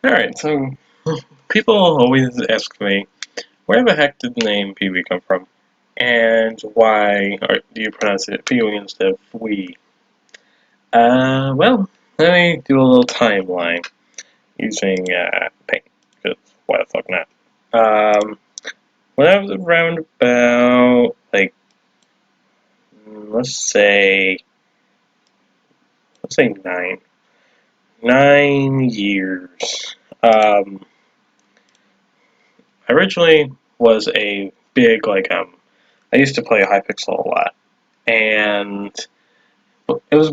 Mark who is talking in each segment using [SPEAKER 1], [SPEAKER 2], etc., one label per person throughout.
[SPEAKER 1] Alright, so people always ask me, where the heck did the name Phwee come from? And why do you pronounce it Phwee instead of Phwee? Well, let me do a little timeline using paint, because why the fuck not? Um, when I was around about, like, let's say, nine. 9 years. I originally was a big, I used to play Hypixel a lot, and I was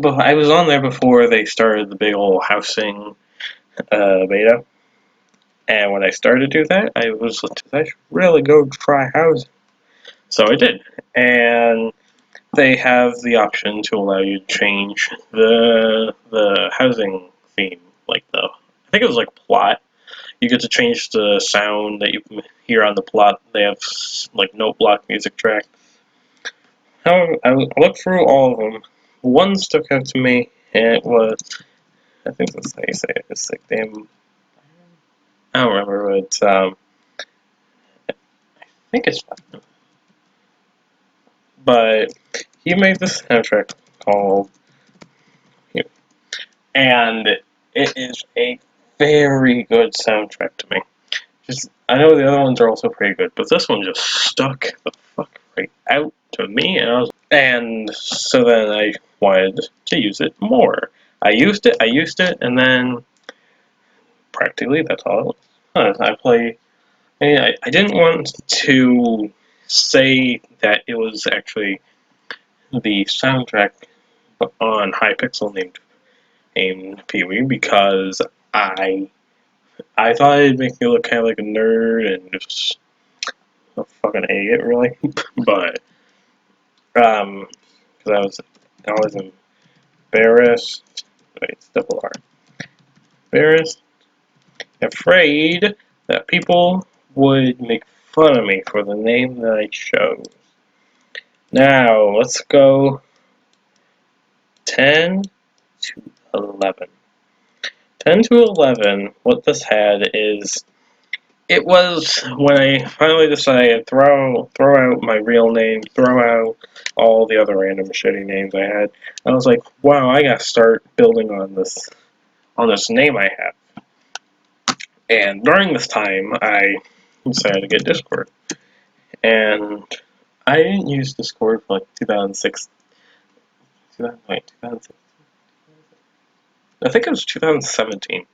[SPEAKER 1] on there before they started the big old housing beta, and when I started to do that, I should really go try housing, so I did, and they have the option to allow you to change the housing theme, I think it was like plot. You get to change the sound that you hear on the plot. They have like note block music track. However, I looked through all of them. One stuck out to me, and it was, I think that's how you say it. It's like damn. I don't remember, but I think it's. But he made this soundtrack called, and it is a very good soundtrack to me. Just I know the other ones are also pretty good, but this one just stuck the fuck right out to me, and so then I wanted to use it more. I used it, and then practically that's all it was. I play. I didn't want to say that it was actually the soundtrack on Hypixel named Pee-wee because I I thought it'd make me look kind of like a nerd and just a fucking idiot, really. But because I was embarrassed. Wait, it's double R. Embarrassed, afraid that people would make fun of me for the name that I chose. Now let's go 10 to 11. 10 to 11. What this had is it was when I finally decided throw out my real name, throw out all the other random shitty names I had. I was like, wow, I gotta start building on this name I have. And during this time, I decided to get Discord, and I didn't use Discord for like 2006. 2006. I think it was 2017.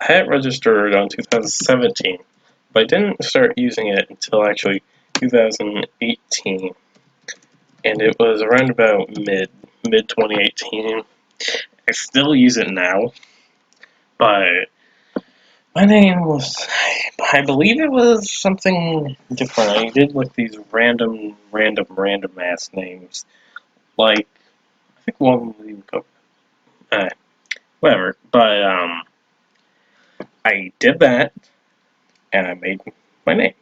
[SPEAKER 1] I had it registered on 2017, but I didn't start using it until actually 2018, and it was around about mid 2018. I still use it now, but my name was, I believe it was something different. I did like these random ass names. Like, I think one was even go, uh, whatever. But I did that, and I made my name.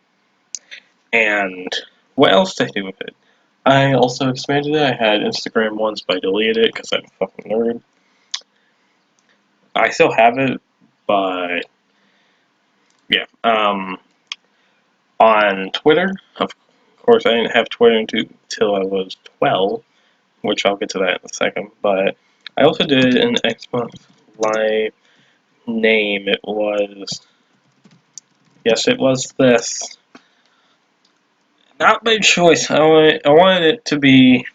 [SPEAKER 1] And what else did I do with it? I also expanded it. I had Instagram once, but I deleted it because I'm a fucking nerd. I still have it, but yeah. On Twitter, of course, I didn't have Twitter until I was 12, which I'll get to that in a second. But I also did an Xbox Live name. It was, yes, it was this. Not by choice. I wanted it to be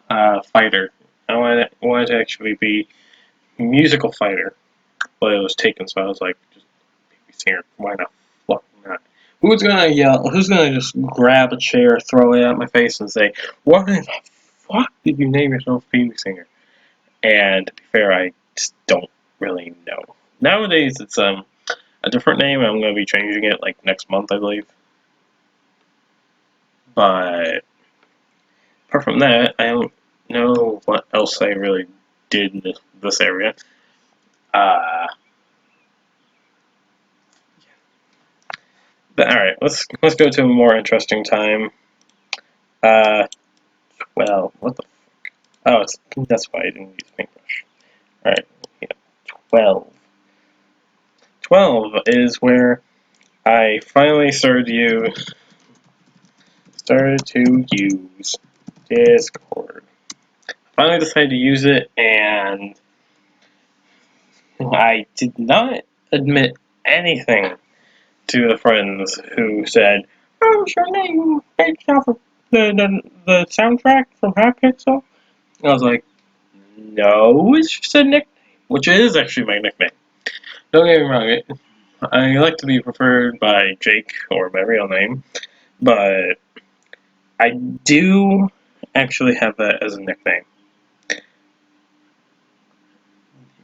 [SPEAKER 1] fighter. I wanted to actually be musical fighter, but it was taken. So I was like, just be singer. Why not? Fuck not. Who's gonna yell? Who's gonna just grab a chair, throw it at my face, and say, "Why the fuck did you name yourself Phoebe Singer?" And to be fair, I just don't really know. Nowadays, it's a different name. I'm gonna be changing it like next month, I believe. But apart from that, I don't know what else I really did in this area. Uh, but all right, let's go to a more interesting time. Uh, well, what the? Oh, that's why I didn't use paintbrush. All right, yeah, 12. 12 is where I finally started to use Discord. Finally decided to use it, and I did not admit anything to the friends who said, "Oh, it's your name based off of the soundtrack from Hypixel." I was like, "No, it's just a nickname," which is actually my nickname. Don't get me wrong, I like to be preferred by Jake or my real name, but I do actually have that as a nickname.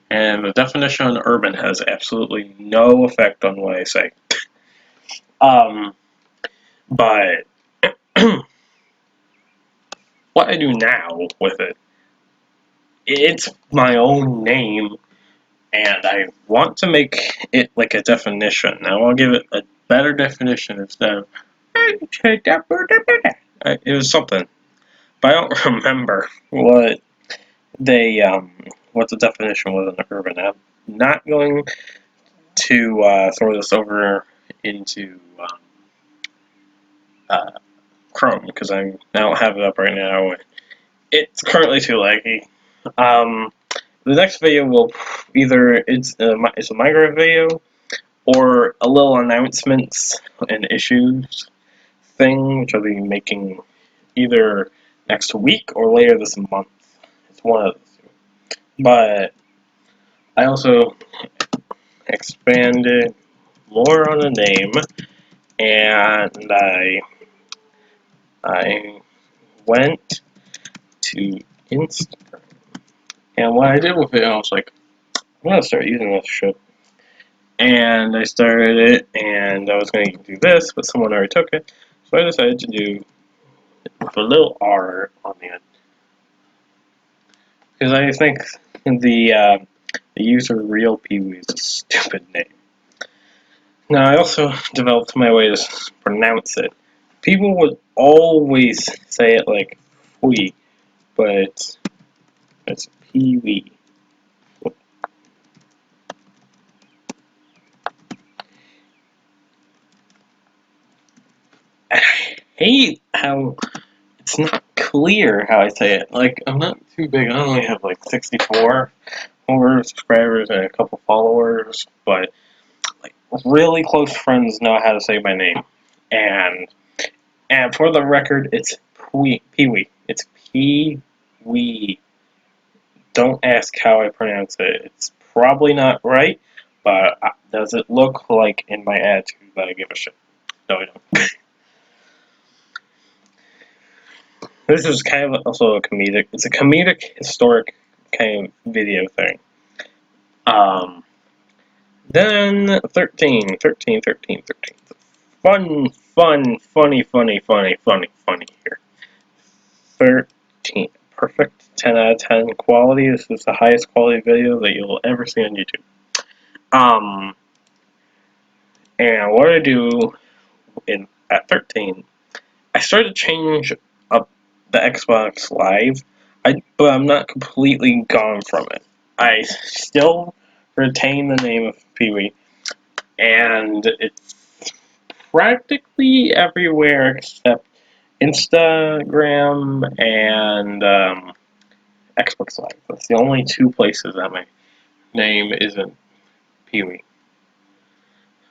[SPEAKER 1] And the definition on urban has absolutely no effect on what I say. Um, but what I do now with it, it's my own name, and I want to make it like a definition. I want to give it a better definition instead of it was something, but I don't remember they what the definition was in urban. I'm not going to throw this over into uh, Chrome because I don't have it up right now. It's currently too laggy. Um, the next video will either it's a Minecraft video or a little announcements and issues thing, which I'll be making either next week or later this month. It's one of those two. But I also expanded more on the name, and I went to Instagram. And what I did with it, I was like, I'm gonna start using this shit. And I started it, and I was gonna do this, but someone already took it, so I decided to do with a little R on the end, because I think the user real Phwee is a stupid name. Now I also developed my way to pronounce it. People would always say it like Phwee, but it's Phwee. I hate how it's not clear how I say it. Like, I'm not too big. I only have like 64 over subscribers and a couple followers, but like really close friends know how to say my name. And for the record, it's Phwee. It's Phwee. Don't ask how I pronounce it. It's probably not right, but does it look like in my attitude that I give a shit? No, I don't. This is kind of also a comedic. It's a comedic, historic kind of video thing. Um, then 13. Funny here. 13. Perfect 10 out of 10 quality. This is the highest quality video that you'll ever see on YouTube. And what I do at 13, I started to change up the Xbox Live, but I'm not completely gone from it. I still retain the name of Phwee, and it's practically everywhere except Instagram and Xbox Live. That's the only two places that my name isn't Phwee.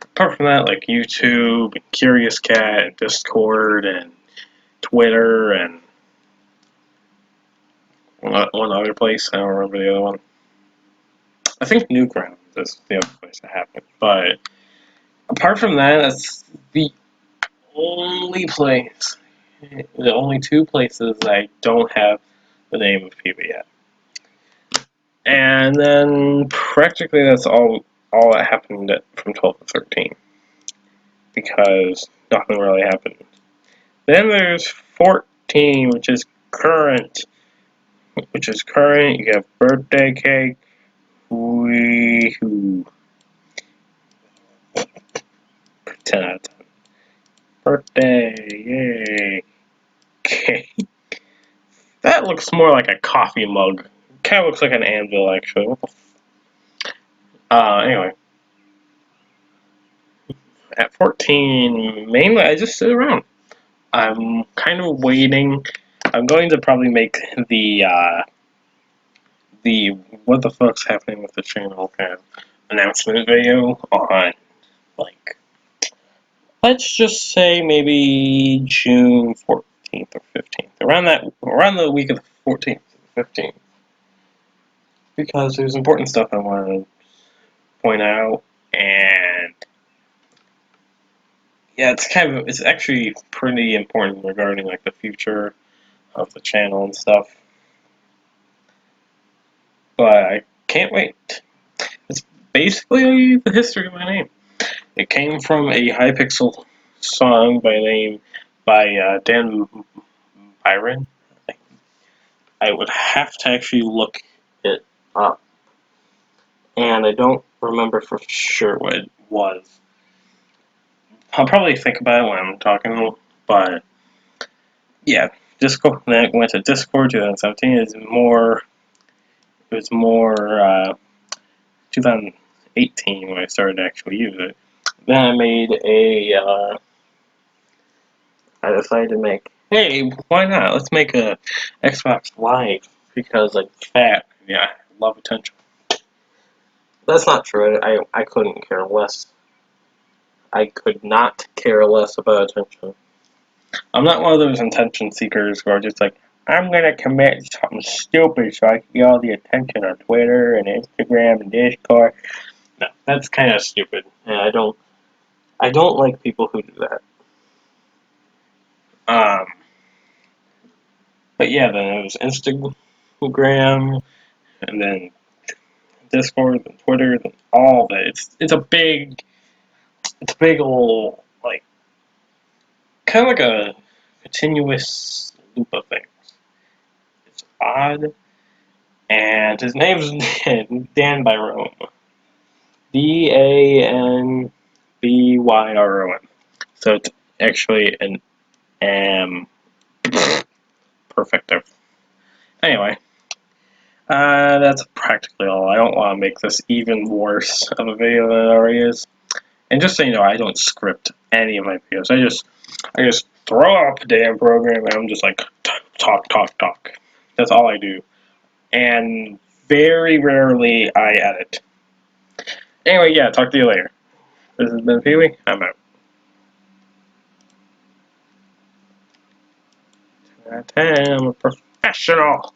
[SPEAKER 1] Apart from that, like YouTube, and Curious Cat, and Discord, and Twitter, and one other place. I don't remember the other one. I think Newgrounds is the other place that happened. But apart from that, that's the only place, the only two places I don't have the name of Phwee yet. And then practically that's all that happened from 12 to 13, because nothing really happened. Then there's 14, which is current. You have birthday cake. Wee-hoo. 10 out of 10. Birthday, yay. Okay. That looks more like a coffee mug. Kind of looks like an anvil, actually. What the anyway. At 14, mainly I just sit around. I'm kind of waiting. I'm going to probably make the what the fuck's happening with the channel kind of announcement video on, like, let's just say maybe June 14th or 15th, around the week of the 14th or 15th, because there's important stuff I want to point out, and yeah, it's actually pretty important regarding like the future of the channel and stuff. But I can't wait. It's basically the history of my name. It came from a Hypixel song by Dan Byron. I would have to actually look it up, and I don't remember for sure what it was. I'll probably think about it when I'm talking, but yeah, Discord. Then I went to Discord 2017. It was more 2018 when I started to actually use it. Then I decided to make, hey, why not? Let's make a Xbox Live because I'm fat. Yeah, I love attention. That's not true. I couldn't care less. I could not care less about attention. I'm not one of those attention seekers who are just like, I'm gonna commit something stupid so I can get all the attention on Twitter and Instagram and Discord. No, that's kind of stupid. And I don't like people who do that. Um, but yeah, then it was Instagram, and then Discord, and Twitter, and all that. It's a big old, like, kind of like a continuous loop of things. It's odd, and his name's Dan Byron. DANBYRON. So it's actually an perfective. Anyway, that's practically all. I don't want to make this even worse of a video than it already is. And just so you know, I don't script any of my videos. I just throw up a damn program and I'm just like talk. That's all I do. And very rarely I edit. Anyway, yeah, talk to you later. This has been Phwee. I'm out. I'm a professional.